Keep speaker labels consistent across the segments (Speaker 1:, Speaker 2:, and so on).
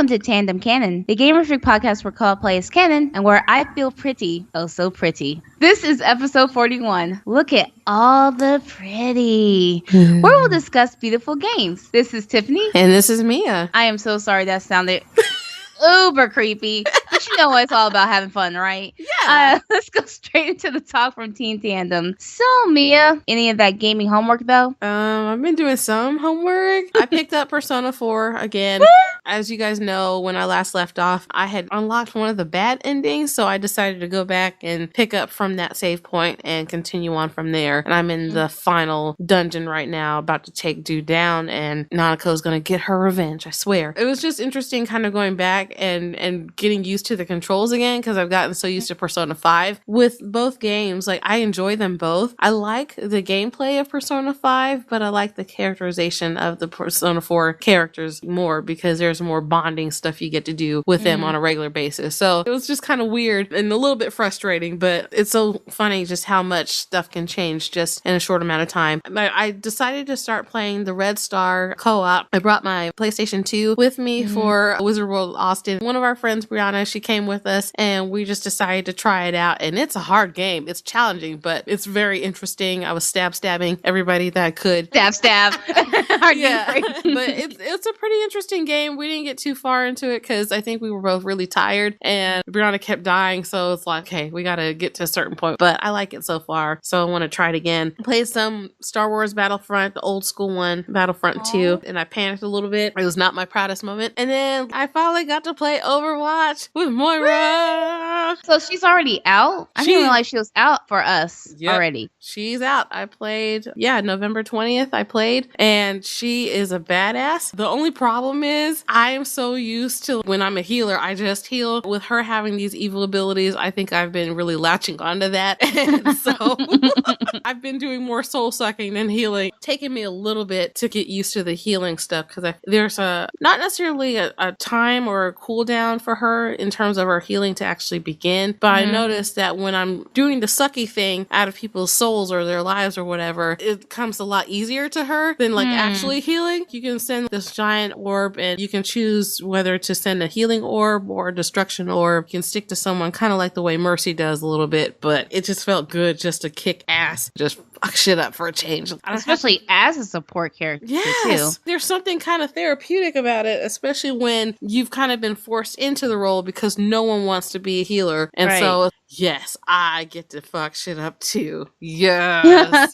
Speaker 1: Welcome to Tandem Canon, the Gamer Freak podcast where co-play is canon and where I feel pretty, oh so pretty. This is episode 41. Look at all the pretty. Where we'll discuss beautiful games. This is Tiffany.
Speaker 2: And this is Mia.
Speaker 1: I am so sorry that sounded uber creepy. But you know what? It's all about having fun, right?
Speaker 2: Yeah.
Speaker 1: Let's go straight into the talk from Teen Tandem. So, Mia, any of that gaming homework, though?
Speaker 2: I've been doing some homework. I picked up Persona 4 again. As you guys know, when I last left off, I had unlocked one of the bad endings, so I decided to go back and pick up from that save point and continue on from there. And I'm in the final dungeon right now, about to take dude down, and Nanako's gonna get her revenge, I swear. It was just interesting kind of going back and getting used to the controls again, because I've gotten so used to Persona 5. With both games, like, I enjoy them both. I like the gameplay of Persona 5, but I like the characterization of the Persona 4 characters more, because there's more bonding stuff you get to do with them on a regular basis. So it was just kind of weird and a little bit frustrating, but it's so funny just how much stuff can change just in a short amount of time. I decided to start playing the Red Star co-op. I brought my PlayStation 2 with me for Wizard World Austin. One of our friends, Brianna, she came with us and we just decided to try it out. And it's a hard game. It's challenging, but it's very interesting. I was stabbing everybody that I could.
Speaker 1: Stab.
Speaker 2: Yeah, but it's a pretty interesting game. We didn't get too far into it because I think we were both really tired and Brianna kept dying. So it's like, okay, we got to get to a certain point, but I like it so far. So I want to try it again. Played some Star Wars Battlefront, the old school one, Battlefront 2, and I panicked a little bit. It was not my proudest moment. And then I finally got to play Overwatch with Moira.
Speaker 1: So she's already out? I didn't realize she was out for us already.
Speaker 2: She's out. I played, November 20th I played, and she is a badass. The only problem is I am so used to when I'm a healer, I just heal. With her having these evil abilities, I think I've been really latching onto that. And so I've been doing more soul sucking than healing. Taking me a little bit to get used to the healing stuff, because there's not necessarily a time or a cooldown for her in terms of her healing to actually begin. But I noticed that when I'm doing the sucky thing out of people's souls or their lives or whatever, it comes a lot easier to her than like actually healing. You can send this giant orb and you can choose whether to send a healing orb or a destruction orb. You can stick to someone kind of like the way Mercy does a little bit, but it just felt good just to kick ass, just fuck shit up for a change.
Speaker 1: Especially as a support character
Speaker 2: too. There's something kind of therapeutic about it, especially when you've kind of been forced into the role because no one wants to be a healer. And so yes, I get to fuck shit up too. Yes.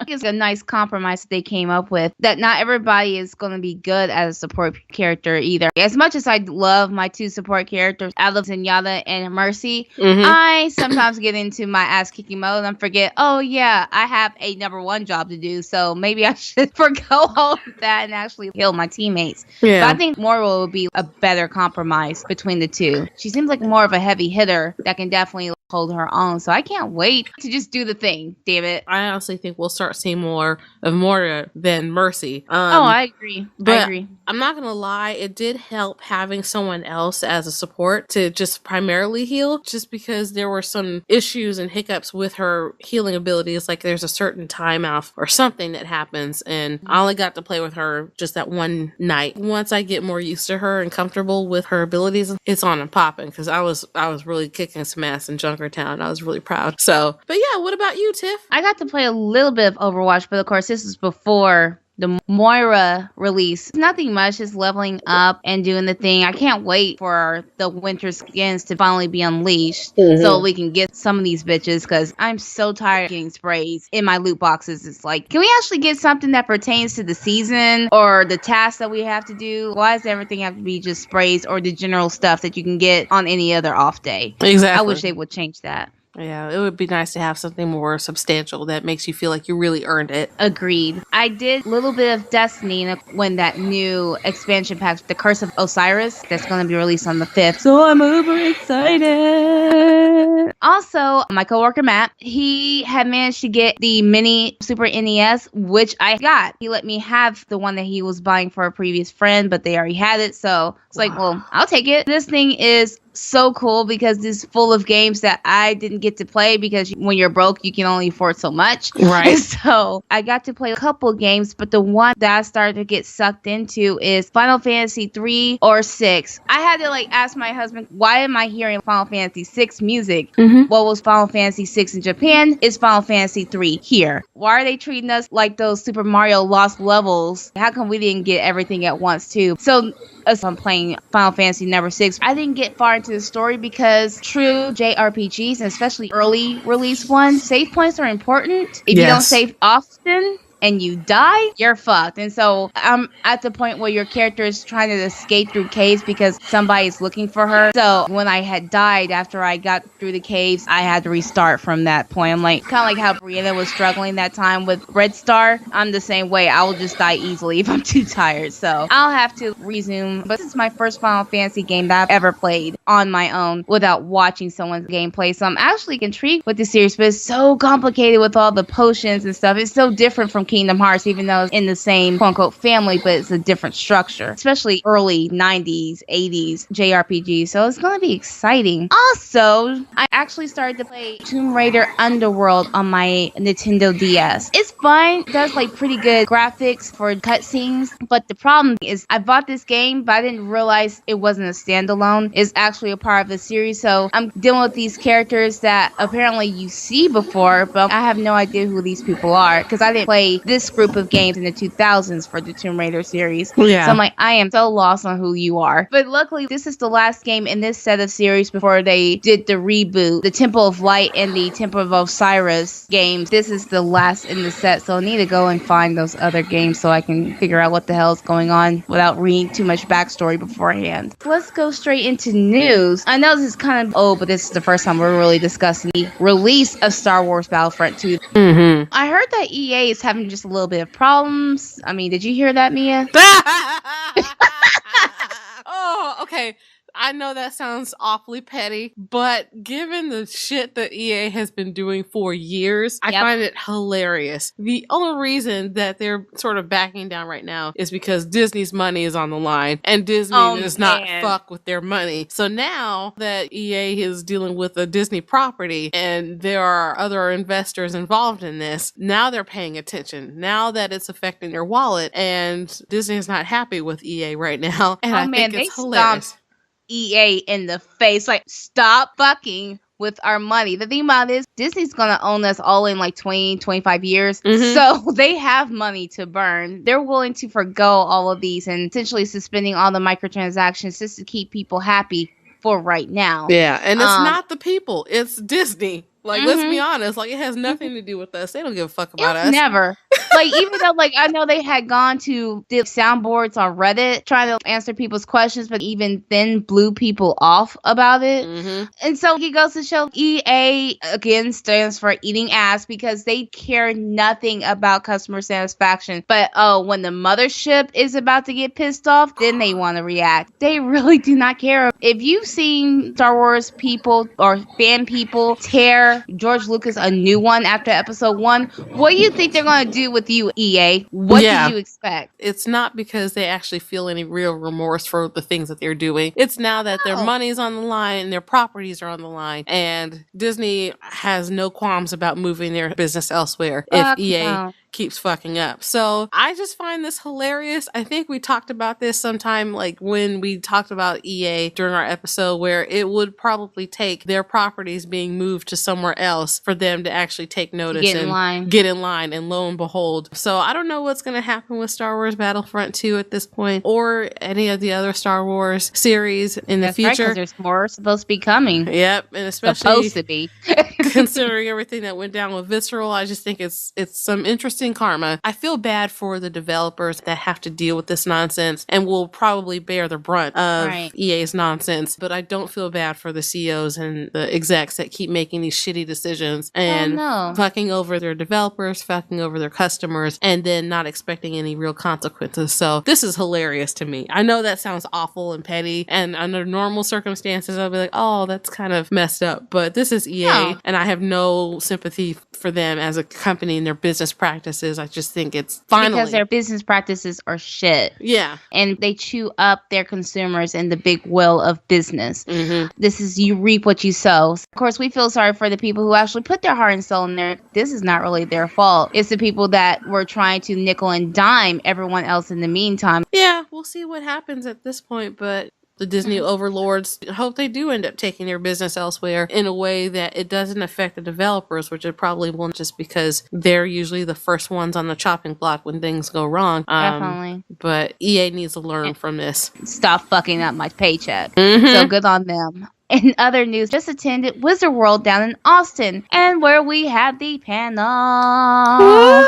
Speaker 1: It's a nice compromise that they came up with, that not everybody is going to be good as a support character either. As much as I love my two support characters, Alex and Yada and Mercy, I sometimes get into my ass kicking mode and forget, oh yeah, I have a number one job to do, so maybe I should forgo all of that and actually heal my teammates. But I think Moira will be a better compromise between the two. She seems like more of a heavy hitter that can definitely hold her own, so I can't wait to just do the thing. Damn it!
Speaker 2: I honestly think we'll start seeing more of Moira than Mercy.
Speaker 1: I agree.
Speaker 2: But I'm not gonna lie, it did help having someone else as a support to just primarily heal, just because there were some issues and hiccups with her healing abilities. Like there's a certain timeout or something that happens, and I only got to play with her just that one night. Once I get more used to her and comfortable with her abilities, it's on and popping, because I was really kicking some ass in Junkertown. I was really proud. So, but yeah, what about you, Tiff?
Speaker 1: I got to play a little bit of Overwatch, but of course this was before the Moira release. Nothing much, just leveling up and doing the thing. I can't wait for the winter skins to finally be unleashed so we can get some of these bitches, because I'm so tired of getting sprays in my loot boxes. It's like, can we actually get something that pertains to the season or the tasks that we have to do? Why does everything have to be just sprays or the general stuff that you can get on any other off day?
Speaker 2: Exactly.
Speaker 1: I wish they would change that.
Speaker 2: Yeah, it would be nice to have something more substantial that makes you feel like you really earned it.
Speaker 1: Agreed. I did a little bit of Destiny when that new expansion pack, The Curse of Osiris, that's going to be released on the 5th. So I'm overexcited. Also, my coworker Matt, he had managed to get the mini Super NES, which I got. He let me have the one that he was buying for a previous friend, but they already had it. So it's like, well, I'll take it. This thing is so cool because it's full of games that I didn't get to play because when you're broke, you can only afford so much.
Speaker 2: Right.
Speaker 1: And so I got to play a couple games, but the one that I started to get sucked into is Final Fantasy 3 or 6. I had to like ask my husband, why am I hearing Final Fantasy 6 music? What was Final Fantasy 6 in Japan is Final Fantasy 3 here. Why are they treating us like those Super Mario Lost levels? How come we didn't get everything at once too? So as I'm playing Final Fantasy number 6, I didn't get far into the story because true JRPGs, and especially early release ones, save points are important. If you don't save often and you die, you're fucked. And so I'm at the point where your character is trying to escape through caves because somebody's looking for her. So when I had died after I got through the caves, I had to restart from that point. I'm like, kind of like how Brianna was struggling that time with Red Star. I'm the same way. I will just die easily if I'm too tired. So I'll have to resume. But this is my first Final Fantasy game that I've ever played on my own without watching someone's gameplay. So I'm actually intrigued with the series, but it's so complicated with all the potions and stuff. It's so different from Kingdom Hearts, even though it's in the same quote-unquote family, but it's a different structure, especially early 90s, 80s JRPGs. So it's going to be exciting. Also, I actually started to play Tomb Raider Underworld on my Nintendo DS. It's fine. It does like pretty good graphics for cutscenes, but the problem is I bought this game, but I didn't realize it wasn't a standalone. It's actually a part of the series. So I'm dealing with these characters that apparently you see before, but I have no idea who these people are because I didn't play this group of games in the 2000s for the Tomb Raider series.
Speaker 2: Yeah.
Speaker 1: So I'm like, I am so lost on who you are. But luckily, this is the last game in this set of series before they did the reboot, the Temple of Light and the Temple of Osiris games. This is the last in the set, so I need to go and find those other games so I can figure out what the hell is going on without reading too much backstory beforehand. Let's go straight into news. I know this is kind of old, but this is the first time we're really discussing the release of Star Wars Battlefront 2. I heard that EA is having just a little bit of problems. I mean, did you hear that, Mia?
Speaker 2: Oh, okay. I know that sounds awfully petty, but given the shit that EA has been doing for years, I find it hilarious. The only reason that they're sort of backing down right now is because Disney's money is on the line, and Disney does not fuck with their money. So now that EA is dealing with a Disney property and there are other investors involved in this, now they're paying attention. Now that it's affecting their wallet, and Disney is not happy with EA right now. And I think it's hilarious.
Speaker 1: EA in the face, like, stop fucking with our money. The thing about it is Disney's gonna own us all in like 20, 25 years. So they have money to burn. They're willing to forgo all of these and essentially suspending all the microtransactions just to keep people happy for right now.
Speaker 2: Yeah, and it's not the people, it's Disney. Like, let's be honest, like, it has nothing to do with us. They don't give a fuck about us.
Speaker 1: Never. Like, even though, like, I know they had gone to the soundboards on Reddit trying to answer people's questions, but even then blew people off about it. And so it goes to show EA, again, stands for eating ass because they care nothing about customer satisfaction. But, when the mothership is about to get pissed off, then they want to react. They really do not care. If you've seen Star Wars people or fan people tear George Lucas a new one after episode 1, what do you think they're going to do with you, EA? What did you expect?
Speaker 2: It's not because they actually feel any real remorse for the things that they're doing. It's now that their money's on the line, their properties are on the line, and Disney has no qualms about moving their business elsewhere if EA keeps fucking up. So I just find this hilarious. I think we talked about this sometime, like when we talked about EA during our episode, where it would probably take their properties being moved to somewhere else for them to actually take notice
Speaker 1: get in line. And lo and behold. So I don't know what's going to happen with Star Wars Battlefront 2 at this point, or any of the other Star Wars series in the future. Right, 'cause there's more supposed to be coming.
Speaker 2: Yep, and especially
Speaker 1: supposed to be.
Speaker 2: considering everything that went down with Visceral, I just think it's some interesting karma. I feel bad for the developers that have to deal with this nonsense and will probably bear the brunt of EA's nonsense, but I don't feel bad for the CEOs and the execs that keep making these shitty decisions and fucking over their developers, fucking over their customers, and then not expecting any real consequences. So this is hilarious to me. I know that sounds awful and petty, and under normal circumstances I'll be like, oh, that's kind of messed up, but this is EA, and I have no sympathy for them as a company and their business practices practices. I just think it's finally
Speaker 1: because their business practices are shit.
Speaker 2: Yeah.
Speaker 1: And they chew up their consumers in the big will of business. This is, you reap what you sow. Of course, we feel sorry for the people who actually put their heart and soul in there. This is not really their fault. It's the people that were trying to nickel and dime everyone else in the meantime.
Speaker 2: Yeah, we'll see what happens at this point, but the Disney overlords, I hope they do end up taking their business elsewhere in a way that it doesn't affect the developers, which it probably won't, just because they're usually the first ones on the chopping block when things go wrong.
Speaker 1: Definitely.
Speaker 2: But EA needs to learn from this.
Speaker 1: Stop fucking up my paycheck. So good on them. In other news, just attended Wizard World down in Austin, and where we had the panel.
Speaker 2: Woo!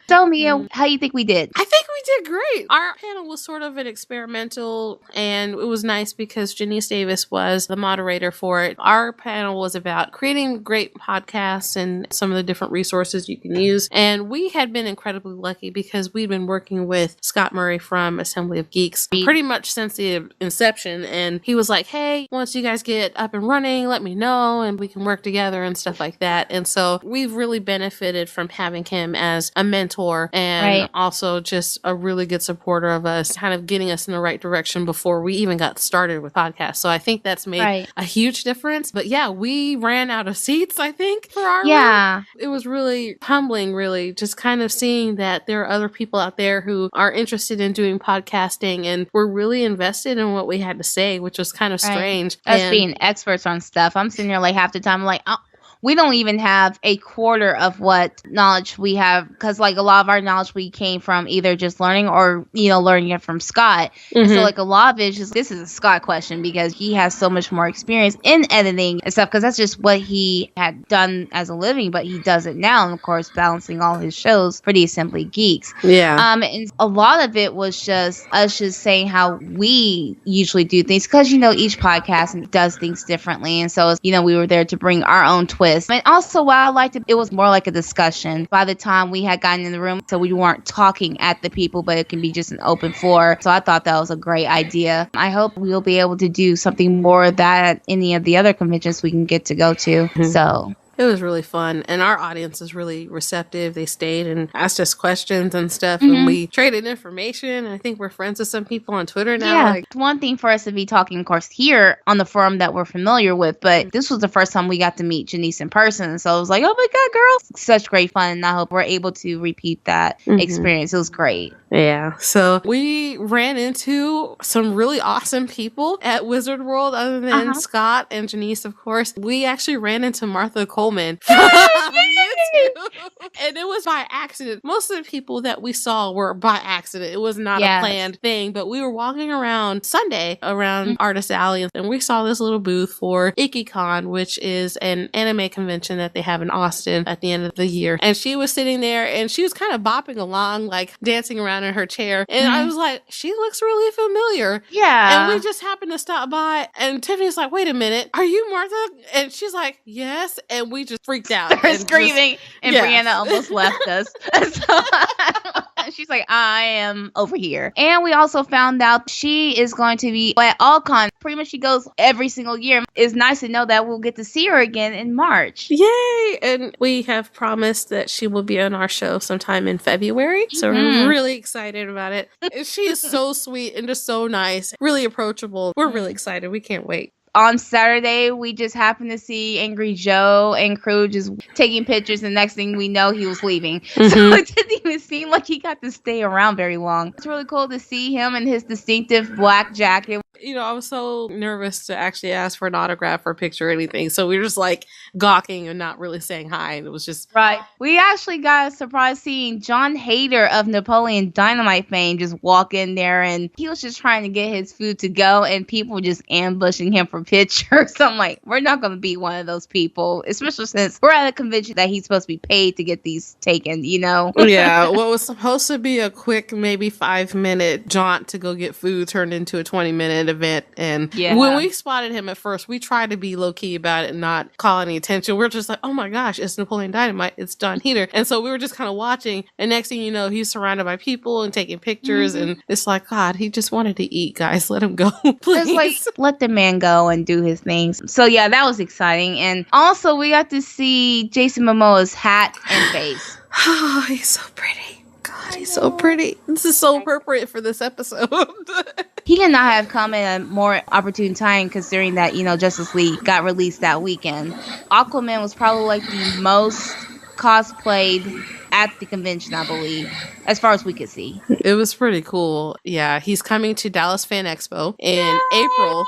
Speaker 1: Tell me how you think we did.
Speaker 2: I think we did great. Our panel was sort of an experimental, and it was nice because Genese Davis was the moderator for it. Our panel was about creating great podcasts and some of the different resources you can use. And we had been incredibly lucky because we'd been working with Scott Murray from Assembly of Geeks pretty much since the inception. And he was like, hey, once you guys get up and running, let me know and we can work together and stuff like that. And so we've really benefited from having him as a mentor and also just a really good supporter of us, kind of getting us in the right direction before we even got started with podcasts. So I think that's made a huge difference. But yeah, we ran out of seats, I think, for our room. It was really humbling, really, just kind of seeing that there are other people out there who are interested in doing podcasting and were really invested in what we had to say, which was kind of strange.
Speaker 1: Us being experts on stuff, I'm sitting here like half the time, I'm like, oh, we don't even have a quarter of what knowledge we have, because like a lot of our knowledge we came from either just learning or, you know, learning it from Scott. And so like a lot of it is just, this is a Scott question because he has so much more experience in editing and stuff, because that's just what he had done as a living, but he does it now. And of course, balancing all his shows for the Assembly Geeks. And a lot of it was just us just saying how we usually do things, because, you know, each podcast does things differently. And so, you know, we were there to bring our own twist. And also, what I liked, it was more like a discussion by the time we had gotten in the room, so we weren't talking at the people, but it can be just an open floor. So I thought that was a great idea. I hope we'll be able to do something more of that at any of the other conventions we can get to go to. So
Speaker 2: it was really fun, and our audience was really receptive. They stayed and asked us questions and stuff, and we traded information. And I think we're friends with some people on Twitter now.
Speaker 1: Yeah, it's one thing for us to be talking, of course, here on the forum that we're familiar with, but this was the first time we got to meet Genese in person. So it was like, oh my God, girls, such great fun. And I hope we're able to repeat that experience. It was great.
Speaker 2: Yeah, so we ran into some really awesome people at Wizard World other than Scott and Genese, of course. We actually ran into Martha Coleman from YouTube. And it was by accident. Most of the people that we saw were by accident. It was not a planned thing, but we were walking around Sunday around Artist Alley, and we saw this little booth for IkiCon, which is an anime convention that they have in Austin at the end of the year. And she was sitting there and she was kind of bopping along, like dancing around in her chair. And I was like, she looks really familiar.
Speaker 1: Yeah.
Speaker 2: And we just happened to stop by, and Tiffany's like, wait a minute, are you Martha? And she's like, yes. And we just freaked out.
Speaker 1: Started screaming. And Brianna almost left us. So she's like, I am over here. And we also found out she is going to be at AllCon. Pretty much she goes every single year. It's nice to know that we'll get to see her again in March.
Speaker 2: Yay! And we have promised that she will be on our show sometime in February. So we're really excited about it. She is so sweet and just so nice. Really approachable. We're really excited. We can't wait.
Speaker 1: On Saturday, we just happened to see Angry Joe and crew just taking pictures, and next thing we know, he was leaving. So it didn't even seem like he got to stay around very long. It's really cool to see him in his distinctive black jacket.
Speaker 2: You know, I was so nervous to actually ask for an autograph or a picture or anything. So we were just like gawking and not really saying hi. And it was just...
Speaker 1: Right. We actually got a surprise seeing John Hader of Napoleon Dynamite fame just walk in there, and he was just trying to get his food to go, and people were just ambushing him for pictures. I'm like, we're not going to be one of those people, especially since we're at a convention that he's supposed to be paid to get these taken, you know?
Speaker 2: Yeah. What was supposed to be a quick, maybe 5-minute jaunt to go get food turned into a 20-minute event. And when we spotted him at first, we tried to be low-key about it and not call any attention. We're just like, oh my gosh, it's Napoleon Dynamite, it's John Hader. And so we were just kind of watching, and next thing you know, he's surrounded by people and taking pictures, and it's like, God, he just wanted to eat, guys. Let him go, please.
Speaker 1: It's like, let the man go and do his things. So yeah, that was exciting. And also we got to see Jason Momoa's hat and face.
Speaker 2: Oh, he's so pretty. God, he's so pretty. This is so appropriate for this episode.
Speaker 1: He cannot have come at a more opportune time considering that, Justice League got released that weekend. Aquaman was probably like the most cosplayed at the convention, I believe, as far as we could see.
Speaker 2: It was pretty cool. Yeah, he's coming to Dallas Fan Expo in April.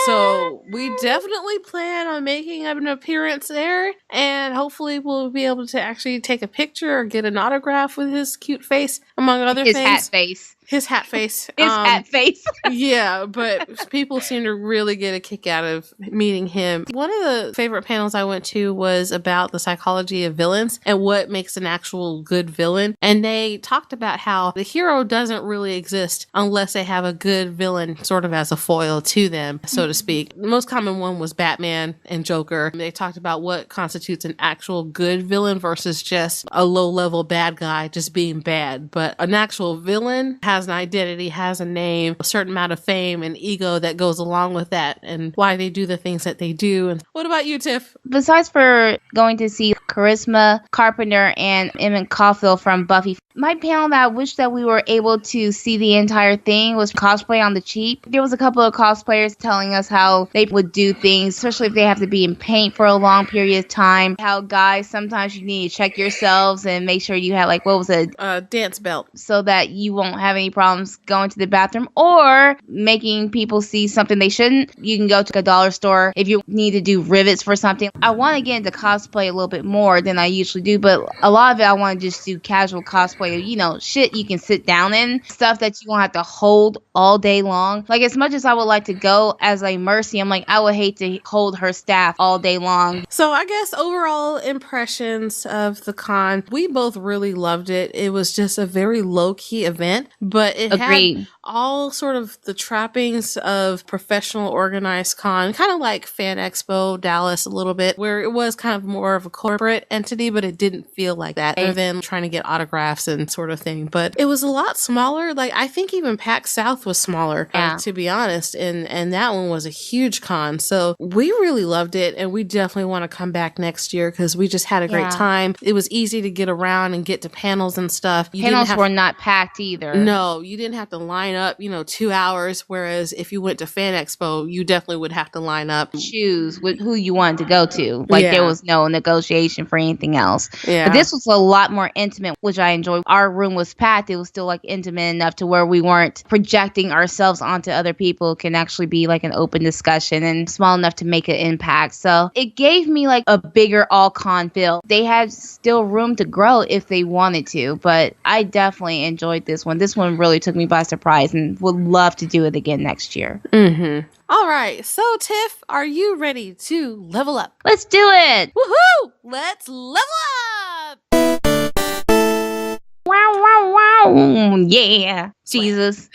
Speaker 2: So we definitely plan on making an appearance there, and hopefully we'll be able to actually take a picture or get an autograph with his cute face, among other things.
Speaker 1: His hat face.
Speaker 2: His hat face.
Speaker 1: His hat face.
Speaker 2: Yeah, but people seem to really get a kick out of meeting him. One of the favorite panels I went to was about the psychology of villains and what makes an actual good villain. And they talked about how the hero doesn't really exist unless they have a good villain sort of as a foil to them, so to speak. The most common one was Batman and Joker. They talked about what constitutes an actual good villain versus just a low-level bad guy just being bad. But an actual villain has an identity, has a name, a certain amount of fame and ego that goes along with that, and why they do the things that they do. And what about you, Tiff?
Speaker 1: Besides for going to see Charisma Carpenter and Emmett Caulfield from Buffy, my panel that I wish that we were able to see the entire thing was cosplay on the cheap. There was a couple of cosplayers telling us how they would do things, especially if they have to be in paint for a long period of time. How guys, sometimes you need to check yourselves and make sure you have
Speaker 2: a dance belt,
Speaker 1: so that you won't have any problems going to the bathroom or making people see something they shouldn't. You can go to a dollar store if you need to do rivets for something. I want to get into cosplay a little bit more than I usually do, but a lot of it I want to just do casual cosplay, shit you can sit down in, stuff that you won't have to hold all day long. Like, as much as I would like to go as a Mercy, I'm like, I would hate to hold her staff all day long.
Speaker 2: So I guess overall impressions of the con, we both really loved it. It was just a very low-key event, but it
Speaker 1: Agreed.
Speaker 2: had all sort of the trappings of professional organized con, kind of like Fan Expo Dallas a little bit, where it was kind of more of a corporate entity, but it didn't feel like that, other than trying to get autographs and sort of thing. But it was a lot smaller. Like, I think even PAX South was smaller, to be honest, and that one was a huge con. So we really loved it, and we definitely want to come back next year because we just had a great time. It was easy to get around and get to panels and stuff.
Speaker 1: Panels were not packed either.
Speaker 2: No, you didn't have to line up, 2 hours, whereas if you went to Fan Expo, you definitely would have to line up.
Speaker 1: Choose who you wanted to go to. There was no negotiation for anything else. But this was a lot more intimate, which I enjoyed. Our room was packed. It was still intimate enough to where we weren't projecting ourselves onto other people. It can actually be an open discussion and small enough to make an impact. So it gave me a bigger all-con feel. They had still room to grow if they wanted to, but I definitely enjoyed this one. This one really took me by surprise and would love to do it again next year.
Speaker 2: Mm-hmm. All right. So, Tiff, are you ready to level up?
Speaker 1: Let's do it.
Speaker 2: Woohoo! Let's level up!
Speaker 1: Wow, wow, wow. Yeah. Jesus.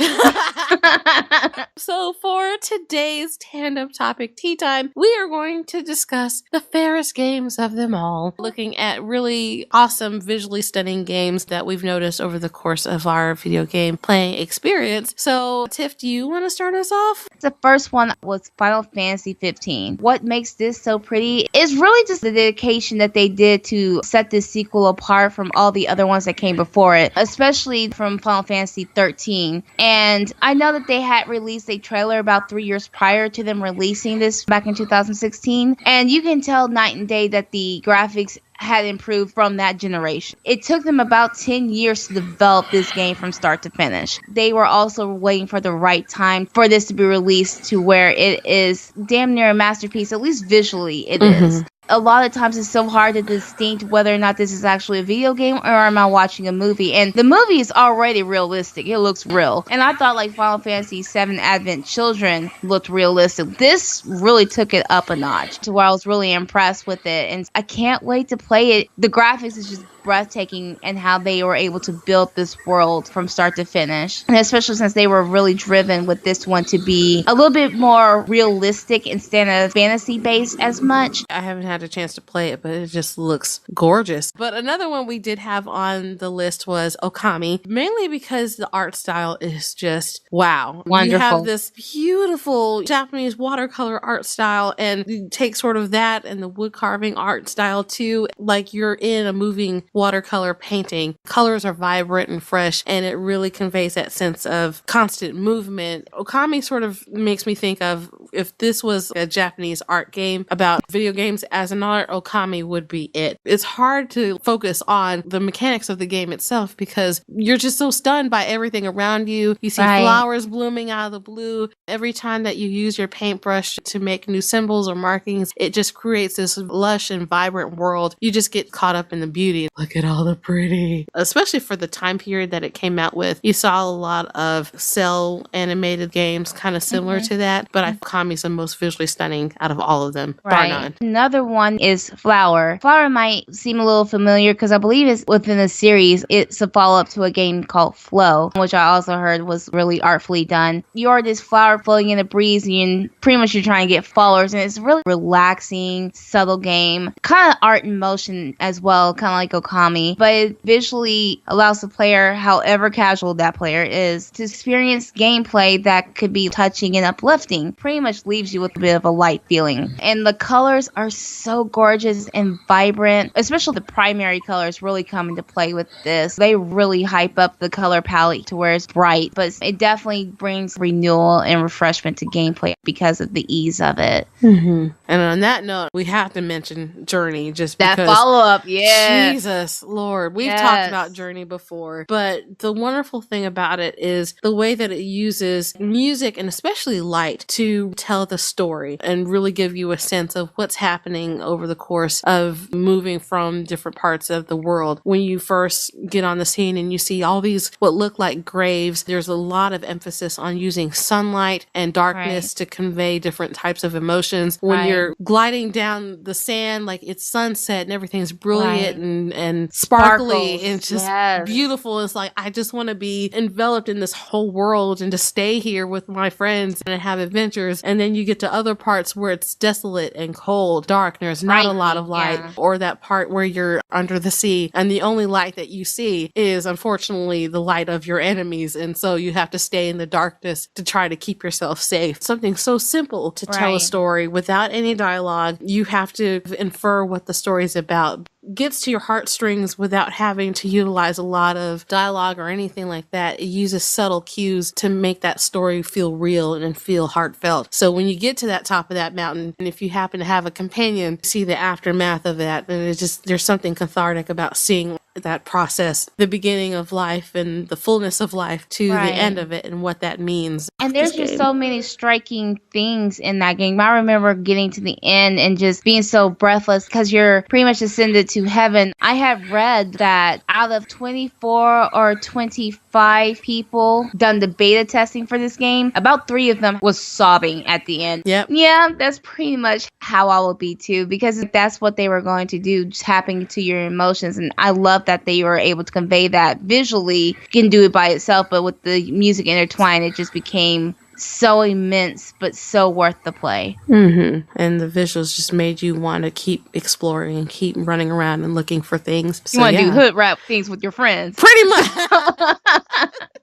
Speaker 2: So for today's tandem topic tea time, we are going to discuss the fairest games of them all, looking at really awesome, visually stunning games that we've noticed over the course of our video game playing experience. So Tiff, do you want to start us off?
Speaker 1: The first one was Final Fantasy 15. What makes this so pretty is really just the dedication that they did to set this sequel apart from all the other ones that came before it, especially from Final Fantasy 13. And I know that they had released a trailer about 3 years prior to them releasing this back in 2016. And you can tell night and day that the graphics had improved from that generation. It took them about 10 years to develop this game from start to finish. They were also waiting for the right time for this to be released to where it is damn near a masterpiece, at least visually it is. A lot of times it's so hard to distinct whether or not this is actually a video game or am I watching a movie. And the movie is already realistic. It looks real. And I thought Final Fantasy VII Advent Children looked realistic. This really took it up a notch to where I was really impressed with it. And I can't wait to play it. The graphics is just breathtaking and how they were able to build this world from start to finish. And especially since they were really driven with this one to be a little bit more realistic instead of fantasy based as much.
Speaker 2: I haven't had a chance to play it, but it just looks gorgeous. But another one we did have on the list was Okami, mainly because the art style is just wow.
Speaker 1: Wonderful.
Speaker 2: You have this beautiful Japanese watercolor art style, and you take sort of that and the wood carving art style too, like you're in a moving watercolor painting. Colors are vibrant and fresh, and it really conveys that sense of constant movement. Okami sort of makes me think of if this was a Japanese art game about video games as an art, Okami would be it. It's hard to focus on the mechanics of the game itself because you're just so stunned by everything around you. You see flowers blooming out of the blue. Every time that you use your paintbrush to make new symbols or markings, it just creates this lush and vibrant world. You just get caught up in the beauty. Look at all the pretty. Especially for the time period that it came out with. You saw a lot of cell animated games kind of similar to that, but Okami's the most visually stunning out of all of them, bar none.
Speaker 1: Another one is Flower. Flower might seem a little familiar because I believe it's within the series. It's a follow-up to a game called Flow, which I also heard was really artfully done. You are this flower floating in the breeze and pretty much you're trying to get followers, and it's a really relaxing, subtle game. Kind of art in motion as well, kind of like Okami, but it visually allows the player, however casual that player is, to experience gameplay that could be touching and uplifting. Pretty much leaves you with a bit of a light feeling. And the colors are so gorgeous and vibrant, especially the primary colors really come into play with this. They really hype up the color palette to where it's bright, but it definitely brings renewal and refreshment to gameplay because of the ease of it.
Speaker 2: And on that note, we have to mention Journey, just
Speaker 1: that
Speaker 2: because
Speaker 1: follow-up,
Speaker 2: Jesus Lord, we've talked about Journey before, but the wonderful thing about it is the way that it uses music and especially light to tell the story and really give you a sense of what's happening over the course of moving from different parts of the world. When you first get on the scene and you see all these what look like graves, there's a lot of emphasis on using sunlight and darkness to convey different types of emotions. When you're gliding down the sand, like it's sunset and everything's brilliant and sparkly and just beautiful. It's like, I just want to be enveloped in this whole world and to stay here with my friends and have adventures. And then you get to other parts where it's desolate and cold, dark, and there's not a lot of light, or that part where you're under the sea and the only light that you see is unfortunately the light of your enemies. And so you have to stay in the darkness to try to keep yourself safe. Something so simple to tell a story without any dialogue. You have to infer what the story is about. Gets to your heartstrings without having to utilize a lot of dialogue or anything like that. It uses subtle cues to make that story feel real and feel heartfelt. So when you get to that top of that mountain, and if you happen to have a companion, see the aftermath of that, then it's just, there's something cathartic about seeing that process, the beginning of life and the fullness of life to the end of it and what that means.
Speaker 1: And there's just so many striking things in that game. I remember getting to the end and just being so breathless because you're pretty much ascended to heaven. I have read that out of 24 or 25 people done the beta testing for this game, about 3 of them was sobbing at the end. Yeah, that's pretty much how I will be too, because that's what they were going to do, tapping into your emotions. And I love that they were able to convey that visually. You can do it by itself, but with the music intertwined, it just became so immense, but so worth the play.
Speaker 2: And the visuals just made you want to keep exploring and keep running around and looking for things.
Speaker 1: You want to do hood rap things with your friends.
Speaker 2: Pretty much.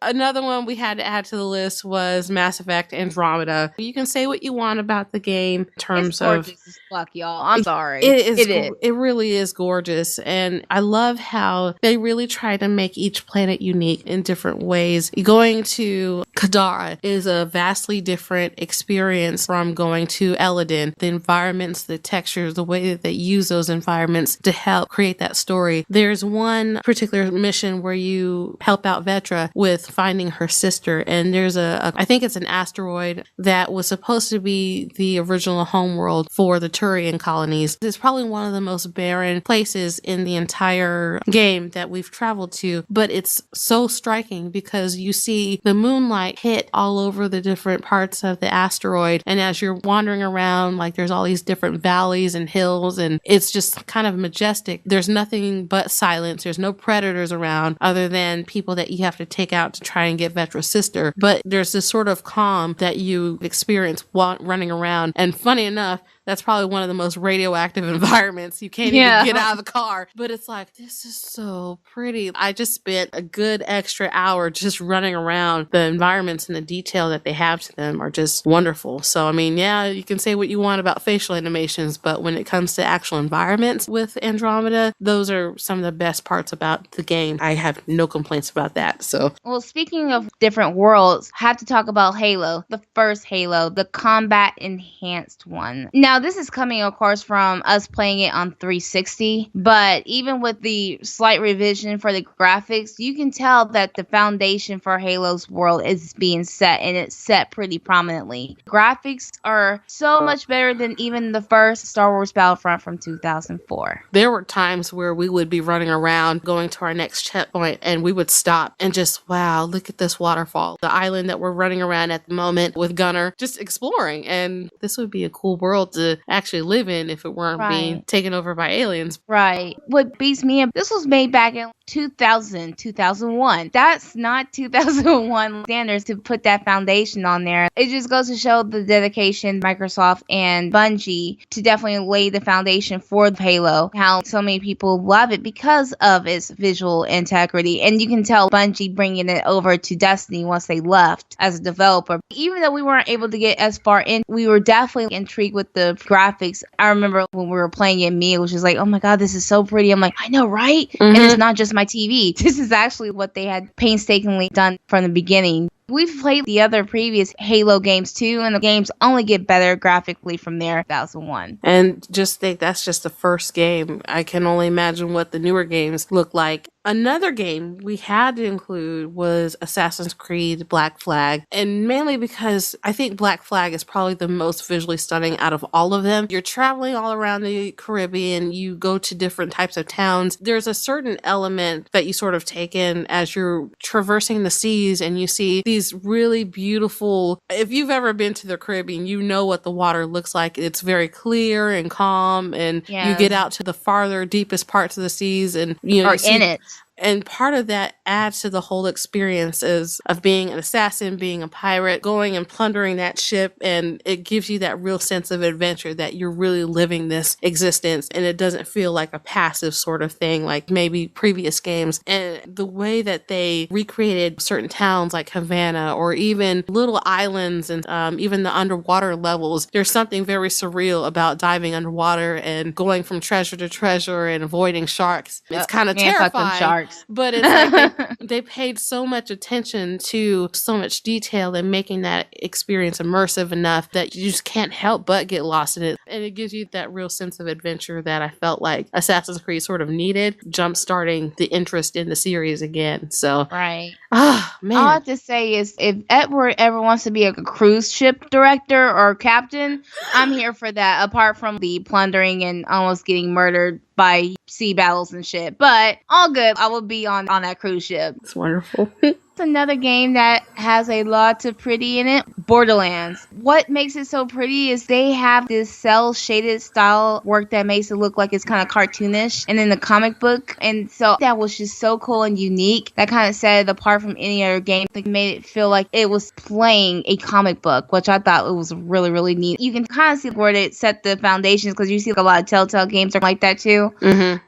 Speaker 2: Another one we had to add to the list was Mass Effect Andromeda. You can say what you want about the game in terms of...
Speaker 1: It's gorgeous as fuck, y'all. I'm sorry.
Speaker 2: It is. It really is gorgeous. And I love how they really try to make each planet unique in different ways. Going to Kadara is a vastly different experience from going to Eladin. The environments, the textures, the way that they use those environments to help create that story. There's one particular mission where you help out Vetra with finding her sister, and there's I think it's an asteroid that was supposed to be the original homeworld for the Turian colonies. It's probably one of the most barren places in the entire game that we've traveled to, but it's so striking because you see the moonlight hit all over the different parts of the asteroid, and as you're wandering around, like there's all these different valleys and hills, and it's just kind of majestic. There's nothing but silence. There's no predators around other than people that you have to take out to try and get Vetra's sister, but there's this sort of calm that you experience while running around. And funny enough, That's probably one of the most radioactive environments. You can't even get out of the car. But it's like, this is so pretty. I just spent a good extra hour just running around. The environments and the detail that they have to them are just wonderful. So, I mean, yeah, you can say what you want about facial animations, but when it comes to actual environments with Andromeda, those are some of the best parts about the game. I have no complaints about that. So,
Speaker 1: well, speaking of different worlds, I have to talk about Halo, the first Halo, the combat enhanced one. Now, this is coming, of course, from us playing it on 360, but even with the slight revision for the graphics, you can tell that the foundation for Halo's world is being set, and it's set pretty prominently. Graphics are so much better than even the first Star Wars Battlefront from 2004.
Speaker 2: There were times where we would be running around going to our next checkpoint and we would stop and just, wow, look at this waterfall. The island that we're running around at the moment with Gunner, just exploring. And this would be a cool world to actually live in if it weren't being taken over by aliens.
Speaker 1: Right. What beats me up, this was made back in 2001. That's not 2001 standards to put that foundation on there. It just goes to show the dedication Microsoft and Bungie to definitely lay the foundation for Halo. How so many people love it because of its visual integrity. And you can tell Bungie bringing it over to Destiny once they left as a developer. Even though we weren't able to get as far in, we were definitely intrigued with the graphics. I remember when we were playing it, Mia was just like, oh my god, this is so pretty. I'm like, I know, right? And it's not just my TV. This is actually what they had painstakingly done from the beginning. We've played the other previous Halo games too, and the games only get better graphically from there, 2001.
Speaker 2: And just think that's just the first game. I can only imagine what the newer games look like. Another game we had to include was Assassin's Creed Black Flag, and mainly because I think Black Flag is probably the most visually stunning out of all of them. You're traveling all around the Caribbean, you go to different types of towns. There's a certain element that you sort of take in as you're traversing the seas, and you see these really beautiful, if you've ever been to the Caribbean, you know what the water looks like. It's very clear and calm, and you get out to the farther, deepest parts of the seas, and you know,
Speaker 1: in it.
Speaker 2: And part of that adds to the whole experience of being an assassin, being a pirate, going and plundering that ship. And it gives you that real sense of adventure that you're really living this existence. And it doesn't feel like a passive sort of thing like maybe previous games. And the way that they recreated certain towns like Havana or even little islands and even the underwater levels, there's something very surreal about diving underwater and going from treasure to treasure and avoiding sharks. It's kind of terrifying. But it's like they paid so much attention to so much detail and making that experience immersive enough that you just can't help but get lost in it. And it gives you that real sense of adventure that I felt like Assassin's Creed sort of needed, jump-starting the interest in the series again. So,
Speaker 1: right.
Speaker 2: Oh, man.
Speaker 1: All I have to say is if Edward ever wants to be a cruise ship director or captain, I'm here for that, apart from the plundering and almost getting murdered by sea battles and shit. But all good. I will be on that cruise ship.
Speaker 2: It's wonderful.
Speaker 1: Another game that has a lot of pretty in it, Borderlands. What makes it so pretty is they have this cel shaded style work that makes it look like it's kind of cartoonish and in the comic book, and so that was just so cool and unique. That kind of set it apart from any other game. That made it feel like it was playing a comic book, which I thought it was really, really neat. You can kind of see where it set the foundations because you see like a lot of Telltale games are like that too.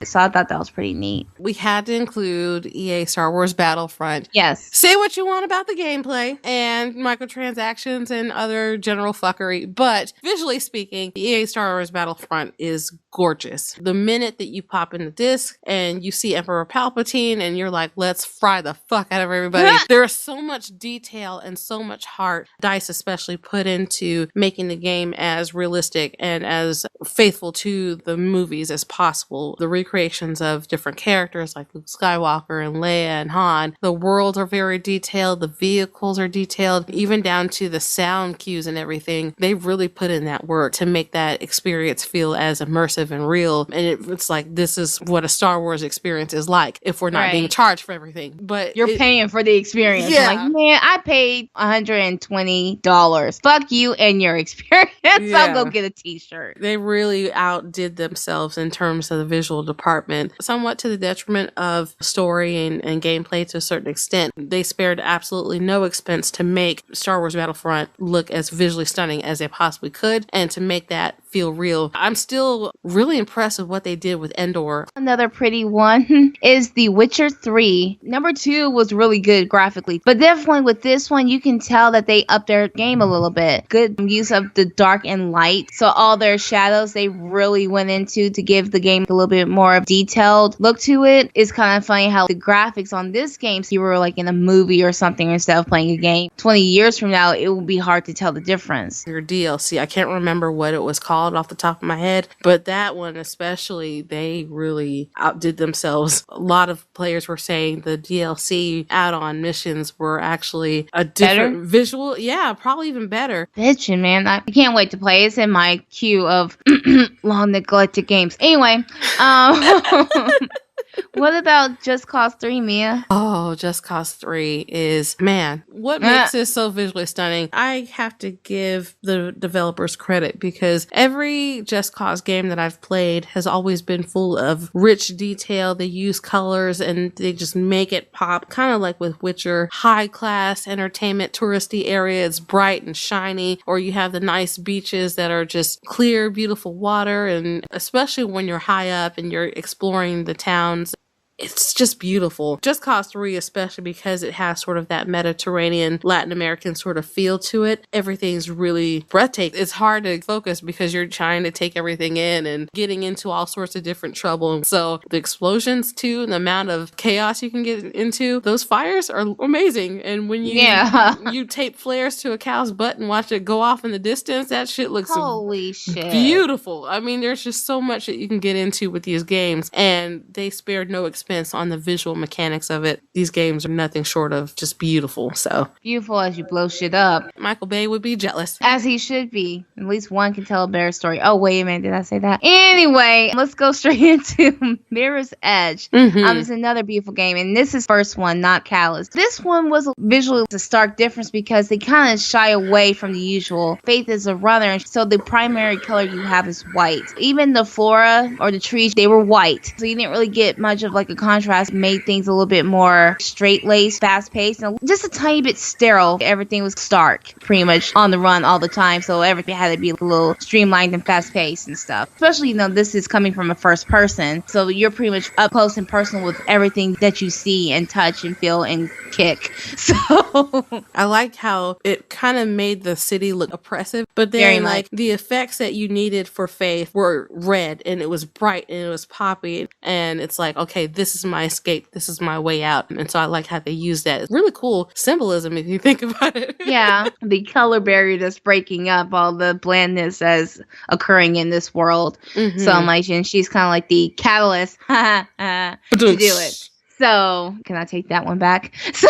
Speaker 1: So I thought that was pretty neat.
Speaker 2: We had to include EA Star Wars Battlefront.
Speaker 1: Yes.
Speaker 2: Say what you want about the gameplay and microtransactions and other general fuckery, but visually speaking, EA Star Wars Battlefront is gorgeous. The minute that you pop in the disc and you see Emperor Palpatine and you're like, let's fry the fuck out of everybody. There is so much detail and so much heart, DICE especially, put into making the game as realistic and as faithful to the movies as possible. The recreations of different characters like Luke Skywalker and Leia and Han, the worlds are very detailed, the vehicles are detailed, even down to the sound cues and everything. They really put in that work to make that experience feel as immersive and real. And it's like, this is what a Star Wars experience is like if we're not being charged for everything. But
Speaker 1: you're paying for the experience.
Speaker 2: Yeah.
Speaker 1: Like, man, I paid $120. Fuck you and your experience.
Speaker 2: Yeah.
Speaker 1: I'll go get a t-shirt.
Speaker 2: They really outdid themselves in terms of the visual department, somewhat to the detriment of story and gameplay to a certain extent. They spared absolutely no expense to make Star Wars Battlefront look as visually stunning as they possibly could, and to make that feel real. I'm still really impressed with what they did with Endor.
Speaker 1: Another pretty one is The Witcher 3. Number 2 was really good graphically, but definitely with this one, you can tell that they upped their game a little bit. Good use of the dark and light. So all their shadows they really went into to give the game a little bit more of detailed look to it. It's kind of funny how the graphics on this game, so you were like in a movie or something instead of playing a game. 20 years from now, it will be hard to tell the difference.
Speaker 2: Your DLC, I can't remember what it was called off the top of my head, but that one especially, they really outdid themselves. A lot of players were saying the DLC add-on missions were actually a different visual. Yeah, probably even better.
Speaker 1: Bitchin', man. I can't wait to play. It's in my queue of long neglected games. Anyway, what about Just Cause 3, Mia?
Speaker 2: Oh, Just Cause 3 is, man, what makes this so visually stunning? I have to give the developers credit because every Just Cause game that I've played has always been full of rich detail. They use colors and they just make it pop, kind of like with Witcher. High class entertainment, touristy area. It's bright and shiny, or you have the nice beaches that are just clear, beautiful water, and especially when you're high up and you're exploring the towns. It's just beautiful. Just Cause 3, especially because it has sort of that Mediterranean, Latin American sort of feel to it. Everything's really breathtaking. It's hard to focus because you're trying to take everything in and getting into all sorts of different trouble. So the explosions too, and the amount of chaos you can get into, those fires are amazing. And when you tape flares to a cow's butt and watch it go off in the distance, that shit looks
Speaker 1: holy shit
Speaker 2: beautiful. I mean, there's just so much that you can get into with these games, and they spared no expense on the visual mechanics of it. These games are nothing short of just beautiful. So
Speaker 1: beautiful as you blow shit up.
Speaker 2: Michael Bay would be jealous.
Speaker 1: As he should be. At least one can tell a better story. Oh, wait a minute. Did I say that? Anyway, let's go straight into Mirror's Edge. It's another beautiful game. And this is first one, not Callous. This one was visually a stark difference because they kind of shy away from the usual. Faith is a runner, so the primary color you have is white. Even the flora or the trees, they were white. So you didn't really get much of like a contrast, made things a little bit more straight-laced, fast-paced, and just a tiny bit sterile. Everything was stark, pretty much on the run all the time, so everything had to be a little streamlined and fast-paced and stuff. Especially, this is coming from a first person, so you're pretty much up close and personal with everything that you see and touch and feel and kick. So
Speaker 2: I like how it kind of made the city look oppressive, but then like the effects that you needed for Faith were red, and it was bright, and it was poppy, and it's like, okay, this is my escape, this is my way out. And so I like how they use that. It's really cool symbolism if you think about it.
Speaker 1: Yeah, the color barrier that's breaking up all the blandness that's occurring in this world. So I'm like, and she's kind of like the catalyst to do it. So can I take that one back? So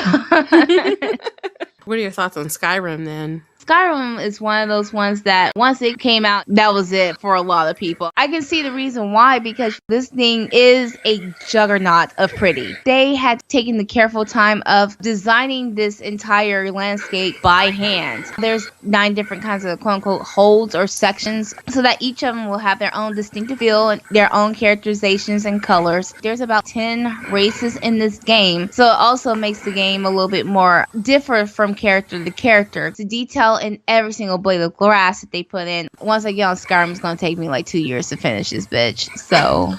Speaker 2: what are your thoughts on Skyrim then?
Speaker 1: Skyrim is one of those ones that once it came out, that was it for a lot of people. I can see the reason why, because this thing is a juggernaut of pretty. They had taken the careful time of designing this entire landscape by hand. There's 9 different kinds of quote-unquote holds or sections, so that each of them will have their own distinctive feel and their own characterizations and colors. There's about 10 races in this game, so it also makes the game a little bit more different from character to character. The detail in every single blade of grass that they put in. Once I get on Skyrim, it's going to take me like 2 years to finish this bitch. So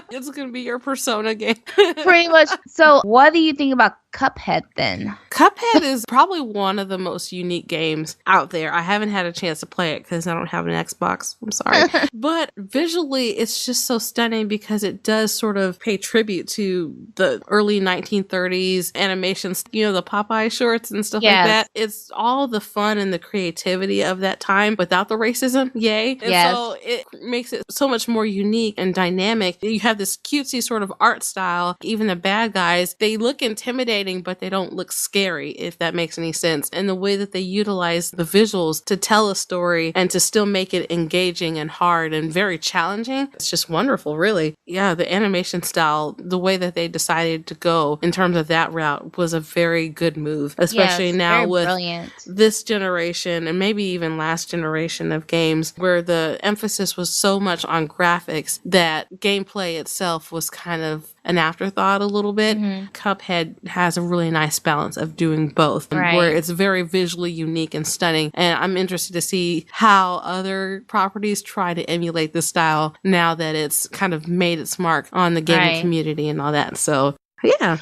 Speaker 2: it's going to be your Persona game.
Speaker 1: Pretty much. So what do you think about Cuphead then?
Speaker 2: Cuphead is probably one of the most unique games out there. I haven't had a chance to play it because I don't have an Xbox. I'm sorry. But visually, it's just so stunning because it does sort of pay tribute to the early 1930s animations, the Popeye shorts and stuff like that. It's all the fun and the creativity of that time without the racism. Yay. And so it makes it so much more unique and dynamic. You have this cutesy sort of art style. Even the bad guys, they look intimidating, but they don't look scary, if that makes any sense. And the way that they utilize the visuals to tell a story and to still make it engaging and hard and very challenging, it's just wonderful, really. Yeah, the animation style, the way that they decided to go in terms of that route was a very good move, especially now with this generation and maybe even last generation of games where the emphasis was so much on graphics that gameplay itself was kind of an afterthought a little bit. Cuphead has a really nice balance of doing both, where it's very visually unique and stunning. And I'm interested to see how other properties try to emulate the style now that it's kind of made its mark on the gaming community and all that. So yeah.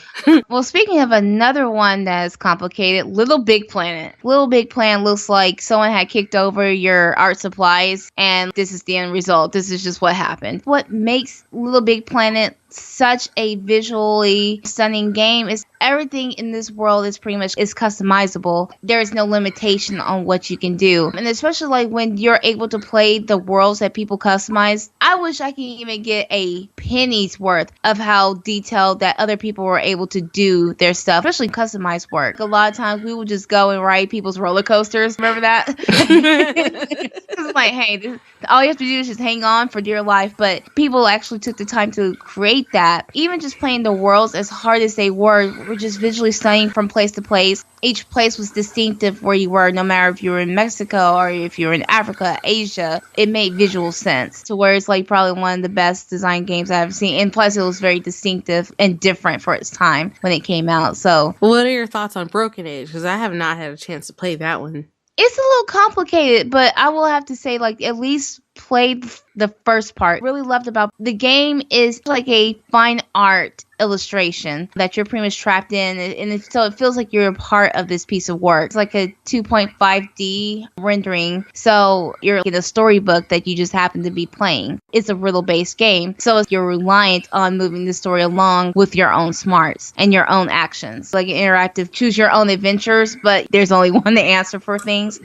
Speaker 1: Well, speaking of another one that's complicated, Little Big Planet. Little Big Planet looks like someone had kicked over your art supplies and this is the end result. This is just what happened. What makes Little Big Planet such a visually stunning game is everything in this world is pretty much is customizable. There is no limitation on what you can do. And especially like when you're able to play the worlds that people customize, I wish I could even get a penny's worth of how detailed that other people were able to do their stuff, especially customized work. A lot of times we would just go and ride people's roller coasters. Remember that? It's like, hey, all you have to do is just hang on for dear life. But people actually took the time to create that. Even just playing the worlds, as hard as they were just visually stunning from place to place. Each place was distinctive where you were, no matter if you were in Mexico or if you were in Africa, Asia. It made visual sense to where it's like probably one of the best design games I've seen. And plus it was very distinctive and different for its time when it came out. So
Speaker 2: what are your thoughts on Broken Age? Because I have not had a chance to play that one.
Speaker 1: It's a little complicated, but I will have to say, like, at least played the first part. Really loved about the game is like a fine art illustration that you're pretty much trapped in, and so it feels like you're a part of this piece of work. It's like a 2.5D rendering, so you're in a storybook that you just happen to be playing. It's a riddle-based game, so you're reliant on moving the story along with your own smarts and your own actions. Like an interactive choose your own adventures, but there's only one answer for things.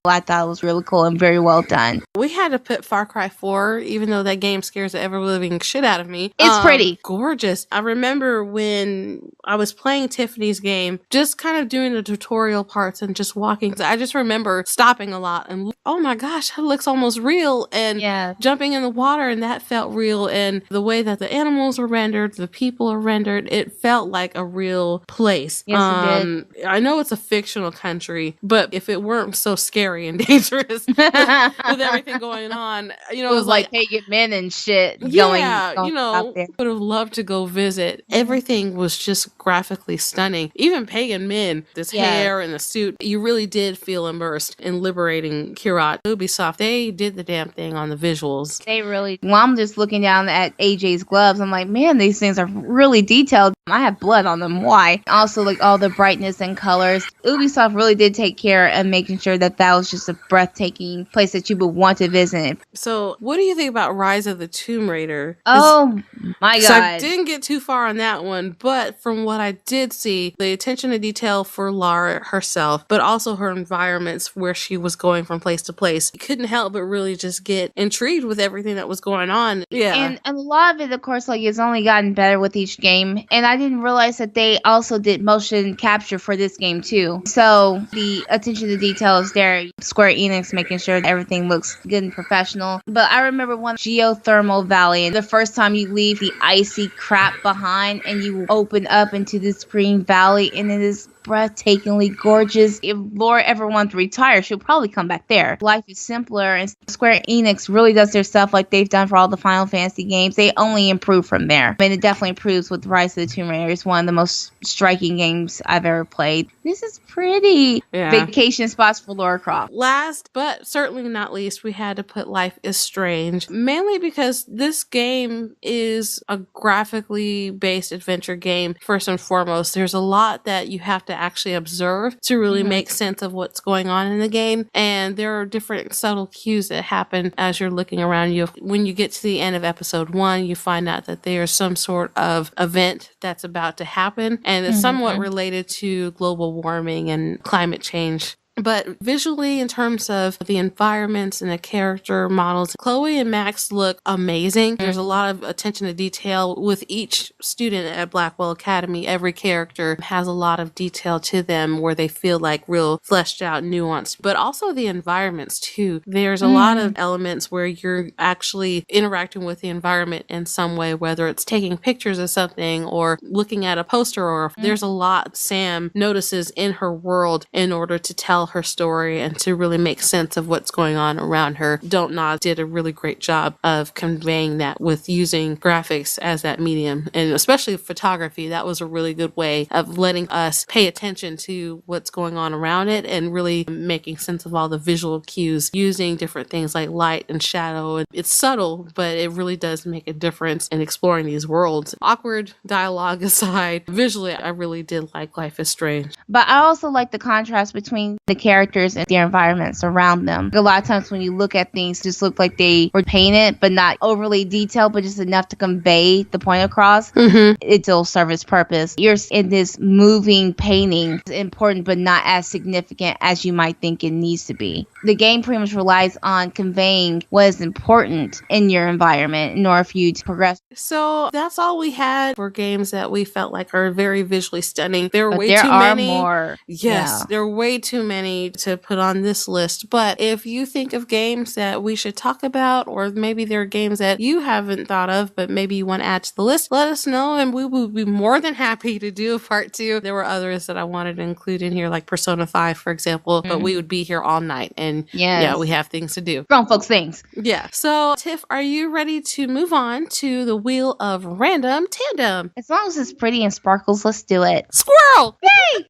Speaker 1: I thought it was really cool and very well done.
Speaker 2: We had to put Far Cry 4, even though that game scares the ever-living shit out of me.
Speaker 1: It's pretty.
Speaker 2: Gorgeous. I remember when I was playing Tiffany's game, just kind of doing the tutorial parts and just walking. I just remember stopping a lot and, oh my gosh, that looks almost real. And jumping in the water, and that felt real. And the way that the animals were rendered, the people are rendered, it felt like a real place.
Speaker 1: Yes, it did.
Speaker 2: I know it's a fictional country, but if it weren't so scary and dangerous with everything going on, you know,
Speaker 1: it was like pagan men and shit going
Speaker 2: you know,
Speaker 1: out there.
Speaker 2: Would have loved to go visit. Everything was just graphically stunning. Even pagan men, this hair and the suit, you really did feel immersed in liberating Kirat. Ubisoft, they did the damn thing on the visuals.
Speaker 1: They really. Well, I'm just looking down at AJ's gloves. I'm like, man, these things are really detailed. I have blood on them. Why? Also, like all the brightness and colors. Ubisoft really did take care of making sure that that was just a breathtaking place that you would want to visit.
Speaker 2: So, what do you think about Rise of the Tomb Raider?
Speaker 1: Oh my god!
Speaker 2: So I didn't get too far on that one, but from what I did see, the attention to detail for Lara herself, but also her environments where she was going from place to place, you couldn't help but really just get intrigued with everything that was going on. Yeah,
Speaker 1: and a lot of it, of course, like it's only gotten better with each game, and I didn't realize that they also did motion capture for this game too. So the attention to detail is there. Square Enix making sure that everything looks good and professional. But I remember one geothermal valley, and the first time you leave the icy crap behind and you open up into this green valley, and it is breathtakingly gorgeous. If Laura ever wants to retire, she'll probably come back there. Life is simpler, and Square Enix really does their stuff like they've done for all the Final Fantasy games. They only improve from there. And it definitely improves with Rise of the Tomb Raider. It's one of the most striking games I've ever played. This is pretty. Vacation spots for Lara Croft.
Speaker 2: Last, but certainly not least, we had to put Life is Strange. Mainly because this game is a graphically based adventure game, first and foremost. There's a lot that you have to actually observe to really make sense of what's going on in the game, and there are different subtle cues that happen as you're looking around you. When you get to the end of episode 1, you find out that there's some sort of event that's about to happen, and it's somewhat related to global warming and climate change. But visually, in terms of the environments and the character models, Chloe and Max look amazing. There's a lot of attention to detail with each student at Blackwell Academy. Every character has a lot of detail to them where they feel like real fleshed out nuance, but also the environments too. There's a lot of elements where you're actually interacting with the environment in some way, whether it's taking pictures of something or looking at a poster, or there's a lot Sam notices in her world in order to tell her story and to really make sense of what's going on around her. Don't Nod did a really great job of conveying that with using graphics as that medium, and especially photography. That was a really good way of letting us pay attention to what's going on around it and really making sense of all the visual cues using different things like light and shadow. And it's subtle, but it really does make a difference in exploring these worlds. Awkward dialogue aside, visually, I really did like Life is Strange.
Speaker 1: But I also like the contrast between the characters and their environments around them. A lot of times when you look at things, just look like they were painted, but not overly detailed, but just enough to convey the point across. It still serves its purpose. You're in this moving painting. It's important, but not as significant as you might think it needs to be. The game pretty much relies on conveying what is important in your environment in order for you to progress.
Speaker 2: So that's all we had for games that we felt like are very visually stunning. There were
Speaker 1: There
Speaker 2: too
Speaker 1: are
Speaker 2: many.
Speaker 1: more.
Speaker 2: Yes, there are way too many to put on this list. But if you think of games that we should talk about, or maybe there are games that you haven't thought of, but maybe you want to add to the list, let us know and we will be more than happy to do a part 2. There were others that I wanted to include in here, like Persona 5, for example, but we would be here all night. And yeah, we have things to do.
Speaker 1: Grown folks things.
Speaker 2: Yeah. So, Tiff, are you ready to move on to the Wheel of Random Tandem?
Speaker 1: As long as it's pretty and sparkles, let's do it.
Speaker 2: Squirrel!
Speaker 1: Yay!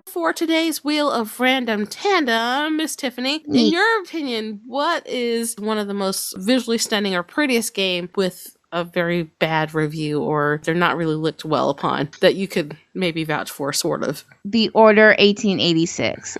Speaker 2: For today's Wheel of Random Tandem, Miss Tiffany, in your opinion, what is one of the most visually stunning or prettiest game with a very bad review, or they're not really looked well upon, that you could maybe vouch for, sort of?
Speaker 1: The Order 1886.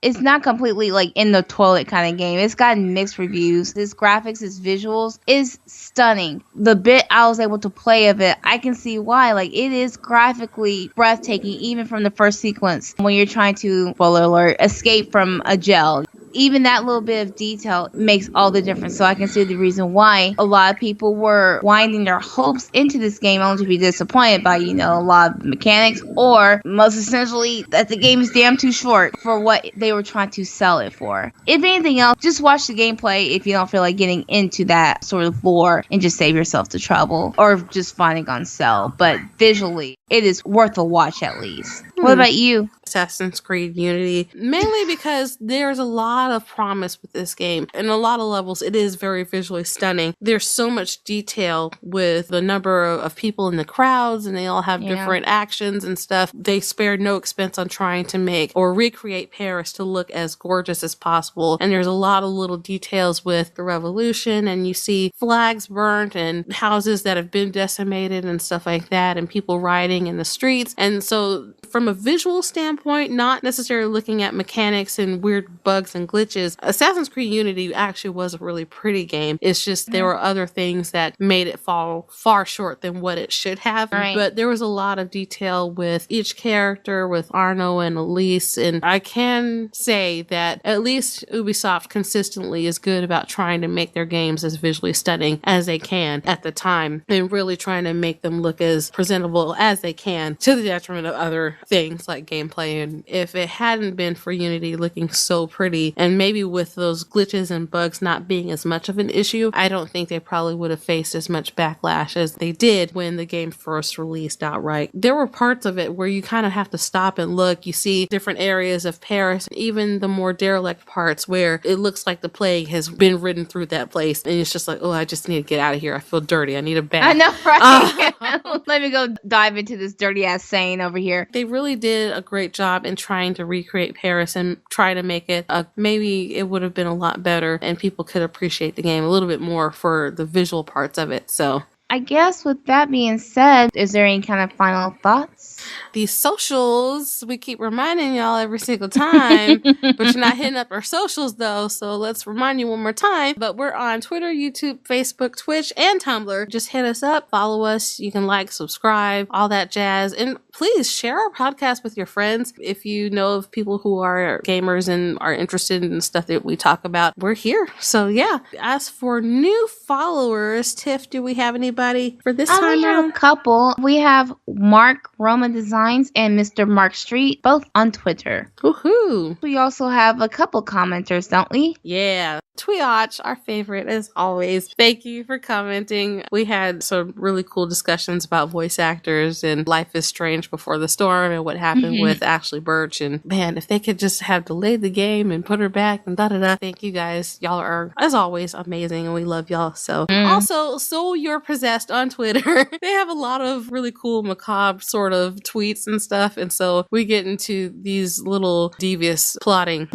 Speaker 1: It's not completely like in the toilet kind of game. It's gotten mixed reviews. This graphics, this visuals is stunning. The bit I was able to play of it, I can see why. Like, it is graphically breathtaking, even from the first sequence when you're trying to, spoiler alert, escape from a jail. Even that little bit of detail makes all the difference. So I can see the reason why a lot of people were winding their hopes into this game only to be disappointed by, a lot of mechanics, or most essentially that the game is damn too short for what they were trying to sell it for. If anything else, just watch the gameplay if you don't feel like getting into that sort of lore and just save yourself the trouble, or just finding on sale. But visually, it is worth a watch at least. What about you?
Speaker 2: Assassin's Creed Unity, mainly because there's a lot of promise with this game. In a lot of levels, it is very visually stunning. There's so much detail with the number of people in the crowds, and they all have different actions and stuff. They spared no expense on trying to make or recreate Paris to look as gorgeous as possible. And there's a lot of little details with the revolution, and you see flags burnt and houses that have been decimated and stuff like that, and people rioting in the streets. And so from a visual standpoint, not necessarily looking at mechanics and weird bugs and glitches, Assassin's Creed Unity actually was a really pretty game. It's just there were other things that made it fall far short than what it should have.
Speaker 1: Right.
Speaker 2: But there was a lot of detail with each character, with Arno and Elise. And I can say that at least Ubisoft consistently is good about trying to make their games as visually stunning as they can at the time, and really trying to make them look as presentable as they can, to the detriment of other things like gameplay. And if it hadn't been for Unity looking so pretty, and maybe with those glitches and bugs not being as much of an issue, I don't think they probably would have faced as much backlash as they did when the game first released outright. There were parts of it where you kind of have to stop and look. You see different areas of Paris, even the more derelict parts where it looks like the plague has been ridden through that place, and it's just like, oh, I just need to get out of here. I feel dirty. I need a bath.
Speaker 1: I know, right? Let me go dive into this dirty ass Seine over here.
Speaker 2: They really did a great job in trying to recreate Paris and try to make it maybe it would have been a lot better, and people could appreciate the game a little bit more for the visual parts of it. So
Speaker 1: I guess with that being said, is there any kind of final thoughts?
Speaker 2: These socials, we keep reminding y'all every single time, but you're not hitting up our socials though, so let's remind you one more time. But we're on Twitter, YouTube, Facebook, Twitch, and Tumblr. Just hit us up, follow us. You can like, subscribe, all that jazz. And please share our podcast with your friends. If you know of people who are gamers and are interested in stuff that we talk about, we're here. So yeah. As for new followers, Tiff, do we have anybody anybody for this time
Speaker 1: We have
Speaker 2: around?
Speaker 1: a couple. We have Mark Roma Designs and Mr. Mark Street, both on Twitter.
Speaker 2: Woohoo!
Speaker 1: We also have a couple commenters, don't we?
Speaker 2: Yeah. Tweotch, our favorite as always. Thank you for commenting. We had some really cool discussions about voice actors and Life is Strange Before the Storm and what happened with Ashley Birch. And man, if they could just have delayed the game and put her back and da-da-da. Thank you guys. Y'all are, as always, amazing and we love y'all. So also, So You're Possessed on Twitter. They have a lot of really cool macabre sort of tweets and stuff. And so we get into these little devious plotting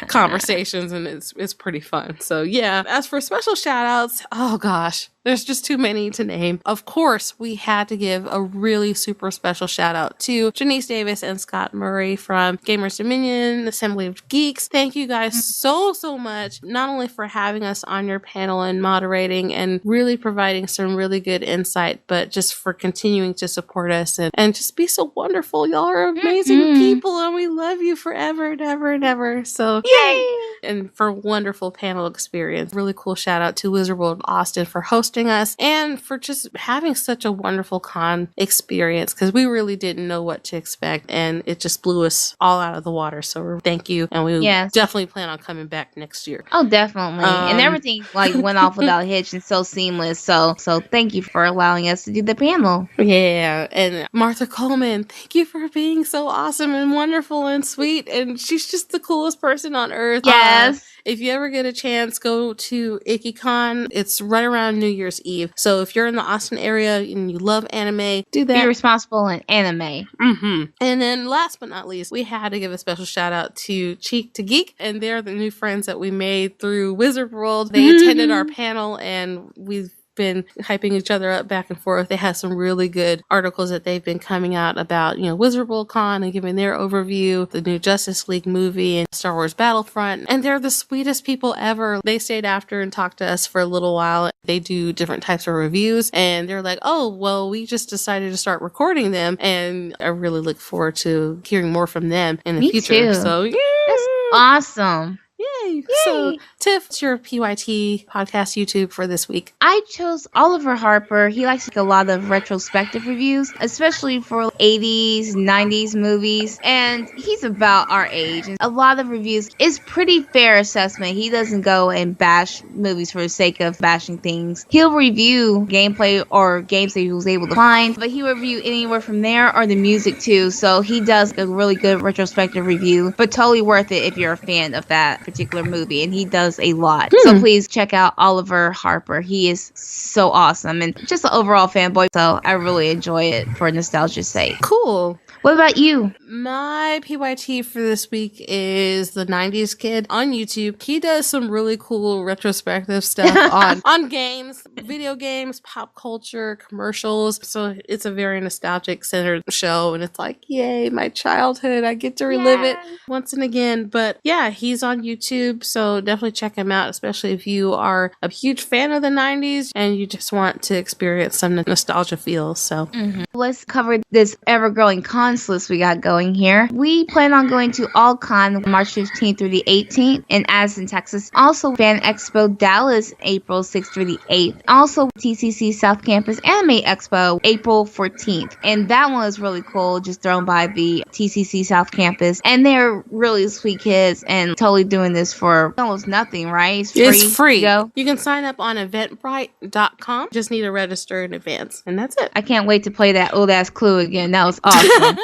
Speaker 2: conversations and it's pretty fun. So yeah, as for special shout outs, oh gosh, there's just too many to name. Of course, we had to give a really super special shout out to Genese Davis and Scott Murray from Gamers Dominion, Assembly of Geeks. Thank you guys so much, not only for having us on your panel and moderating and really providing some really good insight, but just for continuing to support us and just be so wonderful. Y'all are amazing people and we love you forever and ever and ever. So yay! And for wonderful panel experience. Really cool shout out to Wizard World Austin for hosting us and for just having such a wonderful con experience because we really didn't know what to expect and it just blew us all out of the water. So thank you, and we definitely plan on coming back next year.
Speaker 1: Oh, definitely. And everything went off without a hitch and so seamless. So thank you for allowing us to do the panel.
Speaker 2: Yeah, and Martha Coleman, thank you for being so awesome and wonderful and sweet, and she's just the coolest person on earth.
Speaker 1: Yes.
Speaker 2: If you ever get a chance, go to IkiCon. It's right around New Year's Eve. So if you're in the Austin area and you love anime, do that.
Speaker 1: Be responsible in anime.
Speaker 2: And then last but not least, we had to give a special shout out to Cheek to Geek. And they're the new friends that we made through Wizard World. They attended our panel and we've been hyping each other up back and forth. They have some really good articles that they've been coming out about, Wizard World Con and giving their overview, the new Justice League movie and Star Wars Battlefront. And they're the sweetest people ever. They stayed after and talked to us for a little while. They do different types of reviews and they're like, oh, well, we just decided to start recording them. And I really look forward to hearing more from them in the future.
Speaker 1: Too.
Speaker 2: So yeah.
Speaker 1: That's awesome.
Speaker 2: Yay. So, Tiff, what's your PYT podcast YouTube for this week?
Speaker 1: I chose Oliver Harper. He likes a lot of retrospective reviews, especially for 80s, 90s movies. And he's about our age. And a lot of reviews is pretty fair assessment. He doesn't go and bash movies for the sake of bashing things. He'll review gameplay or games that he was able to find, but he'll review anywhere from there or the music too. So he does a really good retrospective review, but totally worth it if you're a fan of that particular movie, and he does a lot. So please check out Oliver Harper. He is so awesome and just an overall fanboy, so I really enjoy it for nostalgia's sake.
Speaker 2: Cool.
Speaker 1: What about you?
Speaker 2: My PYT for this week is the 90s Kid on YouTube. He does some really cool retrospective stuff on games, video games, pop culture, commercials. So it's a very nostalgic centered show and it's like, yay, my childhood. I get to relive it once and again. But yeah, he's on YouTube. So definitely check him out, especially if you are a huge fan of the 90s and you just want to experience some nostalgia feels. So
Speaker 1: let's cover this ever-growing cons list we got going here. We plan on going to All Con March 15th through the 18th in Addison, Texas. Also Fan Expo Dallas April 6th through the 8th. Also TCC South Campus Anime Expo April 14th. And that one is really cool, just thrown by the TCC South Campus. And they're really sweet kids and totally doing this for almost nothing, right?
Speaker 2: It's free. You can sign up on eventbrite.com. Just need to register in advance. And that's it.
Speaker 1: I can't wait to play that old ass Clue again. That was awesome.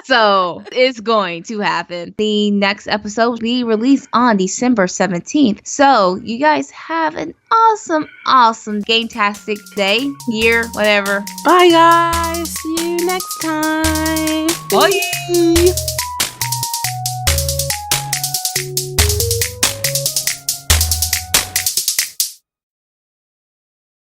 Speaker 1: So it's going to happen. The next episode will be released on December 17th. So you guys have an awesome game-tastic day, year, whatever.
Speaker 2: Bye guys. See you next time.